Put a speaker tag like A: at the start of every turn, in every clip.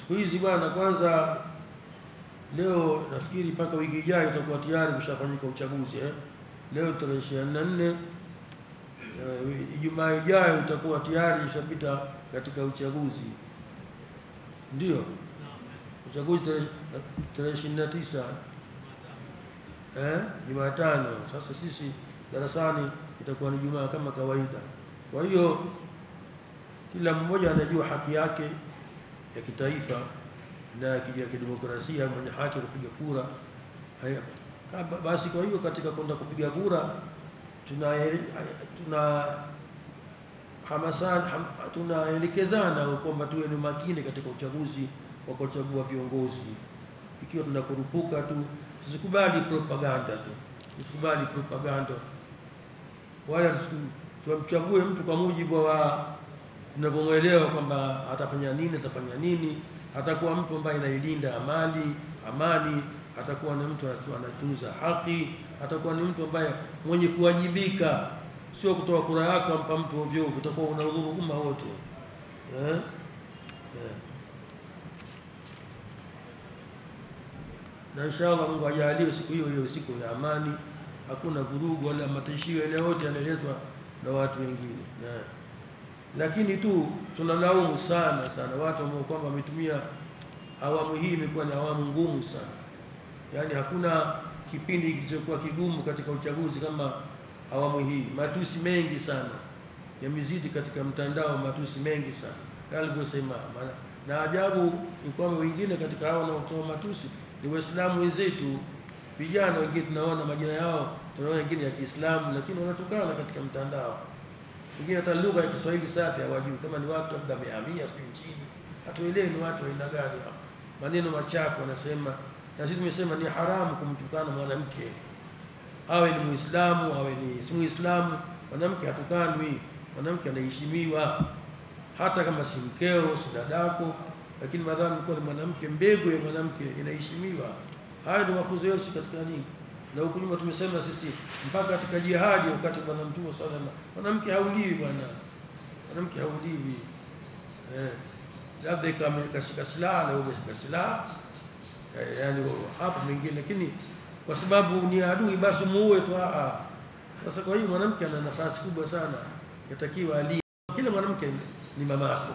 A: siku hizi bwana, kwanza leo nafikiri mpaka wiki ijayo itakuwa tayari kushafanyika uchaguzi Leo tarehe 24, Ijumaa ijayo itakuwa tayari ishapita katika uchaguzi. Ndio. Uchaguzi tarehe 29 Jumatano. Sasa sisi darasani itakuwa ni Jumaa kama kawaida. Kwa hiyo kila mmoja anajua haki yake ya kitaifa na ya kidemokrasia, mwenye haki kupiga kura. Basi kwa hiyo katika kwenda kupiga kura tunaelekezana kwamba tuwe ni makini katika uchaguzi wa kuchagua viongozi. Ikiwa tunakurupuka tu, tusikubali propaganda tu. Tusikubali propaganda. Wala tumchague mtu kwa mujibu wa tunavyomuelewa kwamba atafanya nini, atakuwa mtu ambaye anailinda amani, atakuwa ni mtu anatunza haki, atakuwa ni mtu ambaye mwenye kuwajibika, sio kutoa kura yako ampa mtu ovyo ovyo, utakuwa unadhuru umma wote. Na inshallah Mungu ajalie siku hiyo siku ya amani, hakuna vurugu wala matishio yoyote yanaletwa na watu wengine. Lakini tu tunalaumu sana watu ambao kwamba wametumia awamu hii, imekuwa ni awamu ngumu sana. Yaani hakuna kipindi kilichokuwa kigumu katika uchaguzi kama awamu hii. Matusi mengi sana yamezidi katika mtandao, matusi mengi sana alivyosema. Na ajabu ni kwamba wengine katika hao wanaotoa matusi ni Waislamu wenzetu, vijana wengine tunaona majina yao, tunaona wengine ya Kiislamu, lakini wanatukana katika mtandao. Wengine hata lugha ya Kiswahili safi hawajui, kama ni watu labda wamehamia nchini, hatuelewi ni watu aina gani hao. Maneno machafu wanasema, na sisi tumesema ni haramu kumtukana mwanamke. Awe ni Muislamu, awe ni si Muislamu, mwanamke hatukanwi, mwanamke anaheshimiwa. Hata kama si mkeo, si dadako, lakini madhamu ni mwanamke, mbegu ya mwanamke inaheshimiwa. Haya ndio mafunzo yote katika nini? Na huko nyuma tumesema sisi mpaka katika jihadi, wakati Bwana Mtume sallallahu alaihi wasallam, mwanamke hauliwi bwana. Mwanamke hauliwi. Labda kama kashika silaha na umeshika silaha, yani hapo mwingine, lakini kwa sababu ni adui basi muue tu. Sasa kwa hiyo mwanamke ana nafasi kubwa sana, yatakiwa ali. Kila mwanamke ni mamako.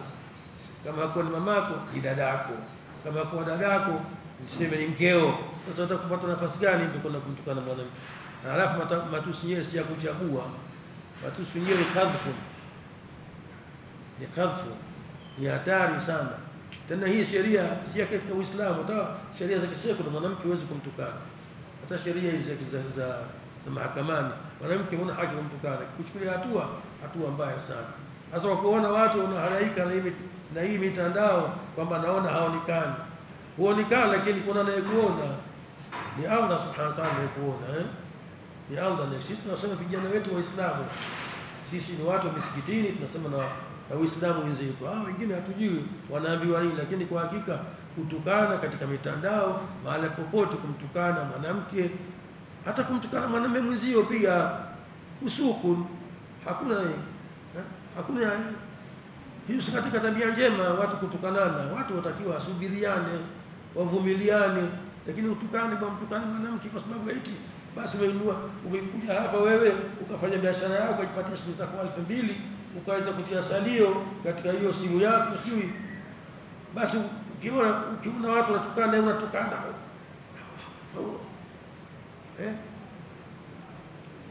A: Kama hakuwa ni mamako ni dadako, kama hakuwa dadako niseme ni mkeo. Sasa utakupata nafasi gani ndio kwenda kumtukana mwanamke? Na alafu matusi yenyewe si ya kuchagua, matusi yenyewe ni kadhfu, ni hatari sana. Tena hii sheria si ya katika Uislamu, hata sheria za kisekula mwanamke huwezi kumtukana. Hata sheria hizi za mahakamani mwanamke huna haki kumtukana, kuchukulia hatua mbaya sana. Sasa wakuona watu wanahangaika na hii mitandao kwamba naona haonekani. Huonekana lakini kuna anayekuona. Ni Allah subhanahu wa ta'ala anayekuona. Ni Allah. Na sisi tunasema vijana wetu Waislamu, sisi ni watu wa misikitini, tunasema na Uislamu wenzetu. Wengine hatujui wanaambiwa nini, lakini kwa hakika kutukana katika mitandao mahali popote, kumtukana mwanamke, hata kumtukana mwanamume mwenzio pia usuku, hakuna hiyo si katika tabia njema watu kutukanana. Watu watakiwa wasubiriane, wavumiliane, lakini utukane mwanamke kwa sababu eti basi umekuja hapa wewe ukafanya biashara yako ukajipatia shilingi zako 2000 ukaweza kutia salio katika hiyo simu yako, sijui basi ukiona watu wanatukana unatukana.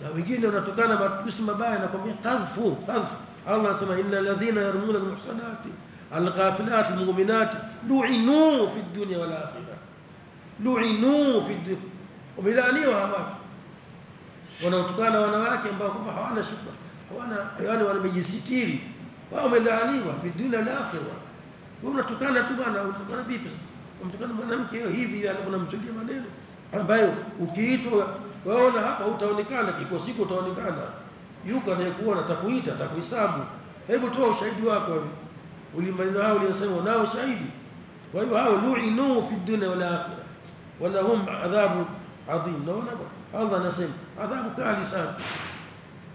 A: Na wengine wanatukana matusi mabaya na kwambia qadhfu. Allah anasema innal ladhina yarmuna almuhsanati alghafilati almu'minati lu'inu fi dunya wal akhirah. Lu'inu fi dunya. Wamelaaniwa watu wanaotukana wanawake ambao kwamba hawana shida, yani wanamejisitiri, wao wamelaaniwa fi dunya wal akhirah. Wewe unatukana tu bwana, unatukana vipi sasa? Unamtukana mwanamke hivi unamsudia maneno ambayo ukiitwa waona hapa utaonekana, kiko siku utaonekana. Yuko anayekuona atakuita, atakuhesabu. Hebu toa ushahidi wako wewe. Ulimaneno hao uliyosema nao shahidi. Kwa hiyo hao lu'inu fi dunya wal akhirah wa lahum adhabu adhim. Naona Allah anasema adhabu kali sana.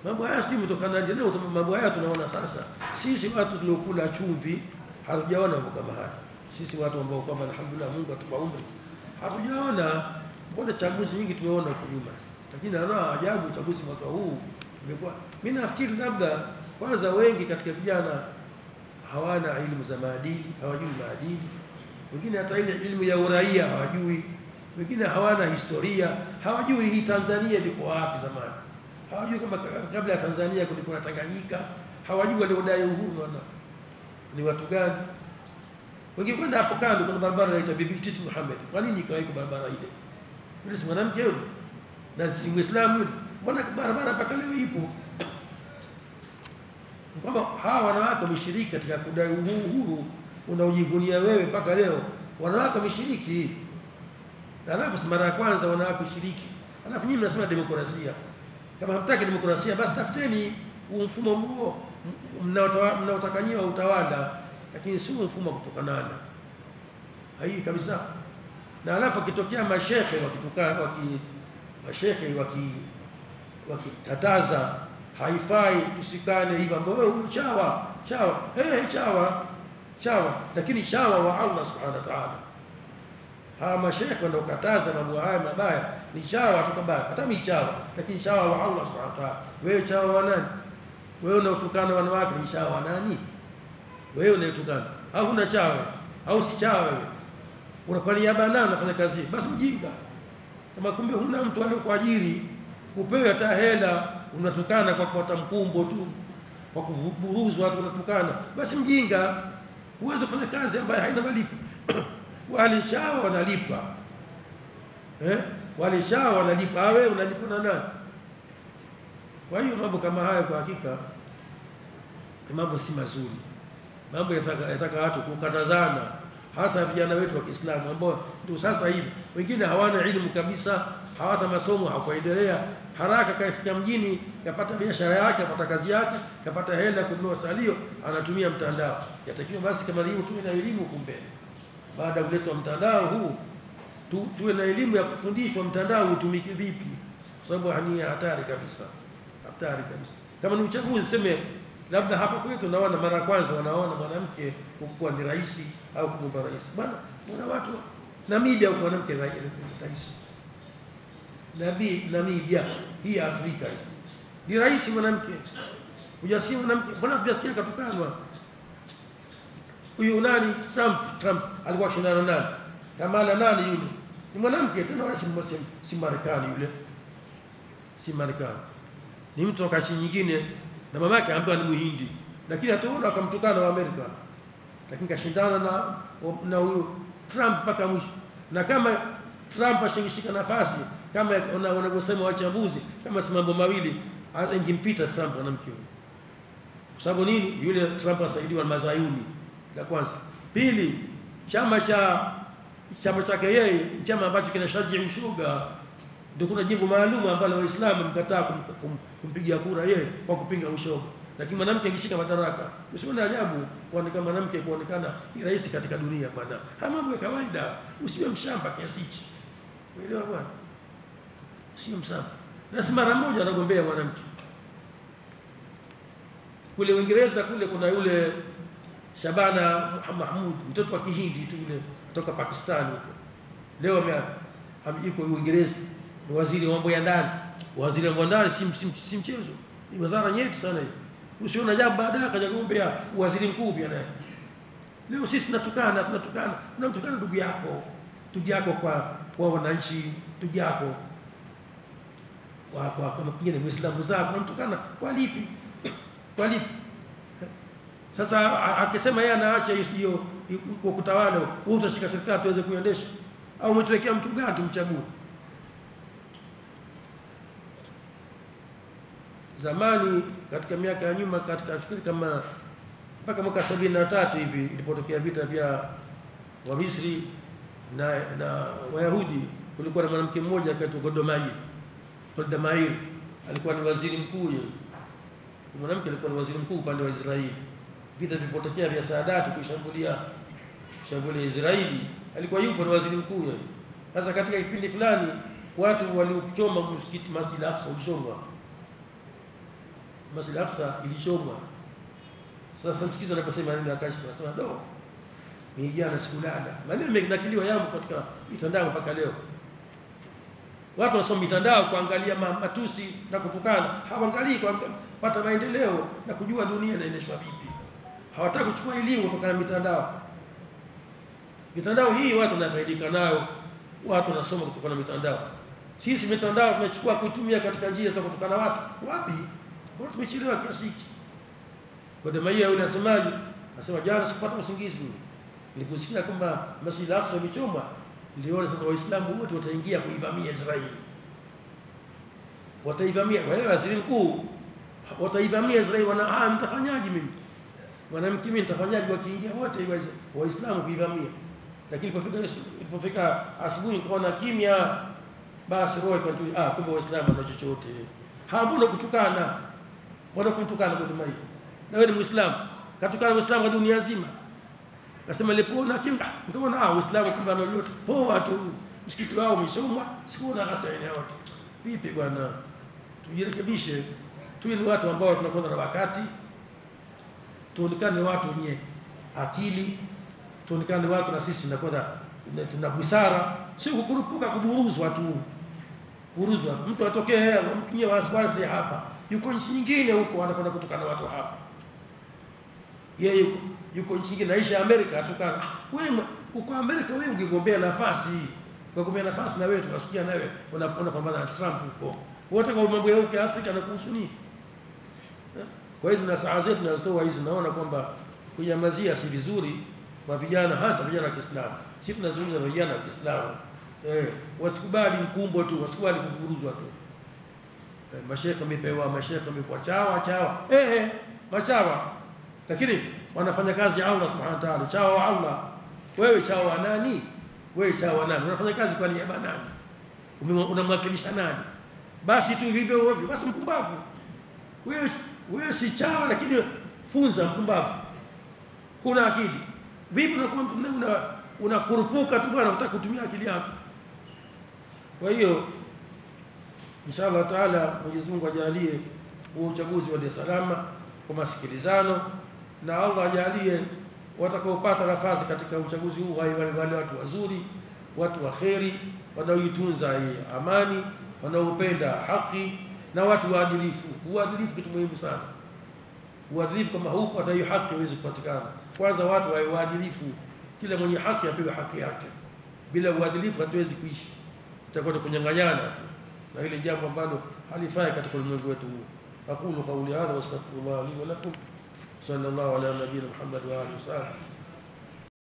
A: Mambo haya sio kutokana na leo, mambo haya tunaona sasa. Sisi watu tuliokula chumvi hatujaona mambo kama haya. Sisi watu ambao kwamba alhamdulillah Mungu atupa umri, hatujaona. Mbona chaguzi nyingi tumeona huko nyuma, lakini naona ajabu chaguzi mwaka huu imekuwa. Mimi nafikiri labda kwanza wengi katika vijana hawana elimu za maadili, hawajui maadili, wengine hata ile elimu ya uraia hawajui, wengine hawana historia, hawajui hii Tanzania liko wapi zamani, hawajui kama kabla ya Tanzania kulikuwa na Tanganyika, hawajui waliodai uhuru ni watu gani. Wengine kwenda hapo kando kuna barabara inaitwa Bibi Titi Muhammad. Kwa nini ikaiko barabara ile? Yule si mwanamke yule na si Muislamu yule, mbona barabara mpaka leo ipo? Kwamba hawa wanawake wameshiriki katika kudai uhuru unaojivunia wewe mpaka leo. Wanawake wameshiriki, alafu mara ya kwanza wanawake kushiriki, alafu nyinyi mnasema demokrasia. Kama hamtaki demokrasia, basi tafuteni mfumo huo mnaotakanyia utawala, lakini si mfumo kutokanana hii kabisa. Na alafu kitokea mashehe wakitukana, mashehe wakikataza haifai tusikane hivi, ambao chawa chawa, lakini chawa wa Allah subhanahu wa ta'ala. Hawa mashehe wanaokataza mambo haya mabaya ni chawa tukabaya, hata mimi chawa, lakini chawa wa Allah subhanahu wa ta'ala. Wewe chawa wa nani? Wewe unaotukana wanawake ni chawa wa nani? Wewe unayotukana au huna chawa au si chawa wewe? Unakuwa ni yabana unafanya kazi, basi mjinga. Kama kumbe huna mtu aliyokuajiri upewe hata hela, unatukana kwa kufuata mkumbo tu, kwa kuburuzwa watu unatukana, basi mjinga. Uwezo kufanya kazi ambayo haina malipo. Wale chawa wanalipa, wale chawa wanalipa, wewe unalipa na nani? Kwa hiyo mambo kama haya kwa hakika mambo si mazuri. Mambo yataka watu kukatazana, hasa vijana wetu wa Kiislamu ambao ndio sasa hivi wengine hawana elimu kabisa, hawata masomo, hawakuendelea. Haraka kaifika mjini, kapata biashara yake, kapata kazi yake, kapata hela kununua salio, anatumia mtandao. Yatakiwa basi kama hiyo tuwe na elimu kumbe. Baada ya kuletwa mtandao huu tuwe na elimu ya kufundishwa mtandao utumike vipi, kwa sababu ni hatari kabisa, hatari kabisa. Kama ni uchaguzi, sema labda hapa kwetu naona mara ya kwanza wanaona mwanamke kuwa ni rais au kuwa rais. Bwana, kuna watu Namibia kwa mwanamke rais. Namibia hii Afrika hii ni rais mwanamke. Hujasikia mwanamke? Mbona hujasikia katukanwa? Huyu nani? Trump alikuwa shindana nani? Kamala nani yule? Ni mwanamke tena, wala si Marekani yule. Si Marekani. Ni mtu wa nchi nyingine na mamake ambaye ni Muhindi, lakini hataona akamtukana wa Amerika, lakini kashindana na huyu Trump mpaka mwisho. Na kama Trump ashingishika nafasi kama wanavyosema wachambuzi, kama si mambo mawili hata ingimpita Trump mwanamke huyo. Kwa sababu nini? Yule Trump asaidiwa na Mazayuni, la kwanza. Pili, chama chake yeye, chama ambacho kinashajii ushoga, ndio kuna jimbo maalum ambalo Waislamu mkataa kumpigia kura yeye kwa kupinga ushoga. Lakini mwanamke akishika madaraka, usione ajabu kuonekana mwanamke kuonekana ni rais katika dunia bwana. Haya mambo ya kawaida, usiwe mshamba kiasi hichi. Umeelewa bwana? Sio mshamba. Na si mara moja anagombea mwanamke. Kule Uingereza kule kuna yule Shabana Mahmud, mtoto wa Kihindi tu yule kutoka Pakistan huko. Leo yuko Uingereza, ni waziri wa mambo ya ndani. Waziri wa mambo ya ndani si mchezo. Ni wizara nyeti sana hiyo. Usiona jambo baadaye akaja kugombea waziri mkuu pia naye. Leo sisi tunatukana ndugu yako kwa wananchi, ndugu yako kwa kama kingine Muislamu zako unamtukana kwa lipi? Kwa lipi? Sasa akisema yeye anaacha hiyo kutawala, wewe utashika serikali tuweze kuendesha au umetuwekea mtu gani tumchague? Zamani katika miaka ya nyuma, katika fikiri kama mpaka mwaka 73 hivi ilipotokea vita vya wa Misri na Wayahudi, kulikuwa na mwanamke mmoja akaitwa Golda Meir, alikuwa ni waziri mkuu yeye. Mwanamke alikuwa ni waziri mkuu upande wa Israeli. Vita vilipotokea vya Saadati kushambulia Israeli, alikuwa yupo ni waziri mkuu yeye. Sasa katika kipindi fulani watu waliochoma msikiti Masjid al-Aqsa ulishongwa. Masjid al-Aqsa ilishomwa. Sasa msikiza anaposema neno akashi anasema Mimi jana sikulala. Maneno yamenakiliwa yangu katika mitandao mpaka leo. Watu wasoma mitandao kuangalia matusi na kutukana, hawaangalii kupata maendeleo na kujua dunia inaendeshwa vipi. Hawataka kuchukua elimu kutokana na mitandao. Mitandao hii watu wanafaidika nayo, watu wanasoma kutokana na mitandao. Sisi mitandao tunachukua kuitumia katika njia za kutukana watu. Wapi? Watu tumechelewa kiasi hiki. Kwa dema hiyo yule asemaje? Anasema jana sikupata usingizi. Niliposikia kwamba Masjid al-Aqsa imechomwa, niliona sasa Waislamu wote wataingia kuivamia Israeli. Wataivamia, kwa hiyo waziri mkuu wataivamia Israeli, mtafanyaje mimi? Mwanamke mimi nitafanyaje wakiingia wote Waislamu kuivamia? Lakini ilipofika asubuhi nikaona kimya, basi roho ikatulia, kumbe Waislamu wana chochote. Mbona kutukana? Mbona kumtukana kwa dema hiyo? Na wewe ni Muislamu, katukana Waislamu kwa dunia nzima. Nasema nilipoona kimya nikaona Waislamu kumbe wana lolote. Poa tu, msikiti wao umechomwa, sikuona hasa eneo yote. Vipi bwana? Tujirekebishe. Tuwe ni watu ambao tunakwenda na wakati. Tuonekane watu wenye akili. Tuonekane watu na sisi tunakwenda tuna busara, sio kukurupuka kuburuzwa tu. Buruzwa. Mtu atokee mtu mwenye wasiwasi hapa. Yuko nchi nyingine huko anakwenda kutukana watu hapa. Yeye yuko nchi nyingine naisha Amerika atukana. Wewe uko Amerika, wewe ungegombea nafasi. Ungegombea nafasi na wewe tunasikia nawe unapambana na Trump huko. Wote kwa mambo ya huko Afrika na kuhusu nini? Kwa hizo na saa zetu tunazitoa hizi, naona kwamba kunyamazia si vizuri kwa vijana, hasa vijana wa Kiislamu. Sisi tunazungumza na vijana wa Kiislamu. Wasikubali mkumbo tu, wasikubali kuvuruzwa tu. Mashekhe wamepewa, mashekhe wamekuwa chawa. Machawa. Lakini wanafanya kazi ya Allah Subhanahu wa Ta'ala, chawa wa Allah. Wewe chawa wa nani? Wewe chawa wa nani? Unafanya kazi kwa niaba nani? Unamwakilisha nani? Basi tu vivyo hivyo, basi mpumbavu. Wewe si chawa lakini funza mpumbavu. Kuna akili. Vipi unakurupuka tu bwana, unataka kutumia akili yako? Kwa hiyo inshallah taala Mwenyezi Mungu ajalie uchaguzi wa salama kwa masikilizano, na Allah ajalie watakaopata nafasi katika uchaguzi huu wale watu wazuri, watu waheri, wanaoitunza amani, wanaopenda haki na watu waadilifu. Uadilifu kitu muhimu sana. Uadilifu kama huko hata hiyo haki haiwezi kupatikana. Kwanza watu wawe waadilifu, kila mwenye haki apewe haki yake. Bila uadilifu hatuwezi kuishi. Itakuwa ni kunyang'anyana tu. Na ile jambo ambalo halifai katika ulimwengu wetu huu. Aqulu qawli hadha wa astaghfirullah li wa lakum. Sallallahu ala nabiyyina Muhammad wa alihi wasallam.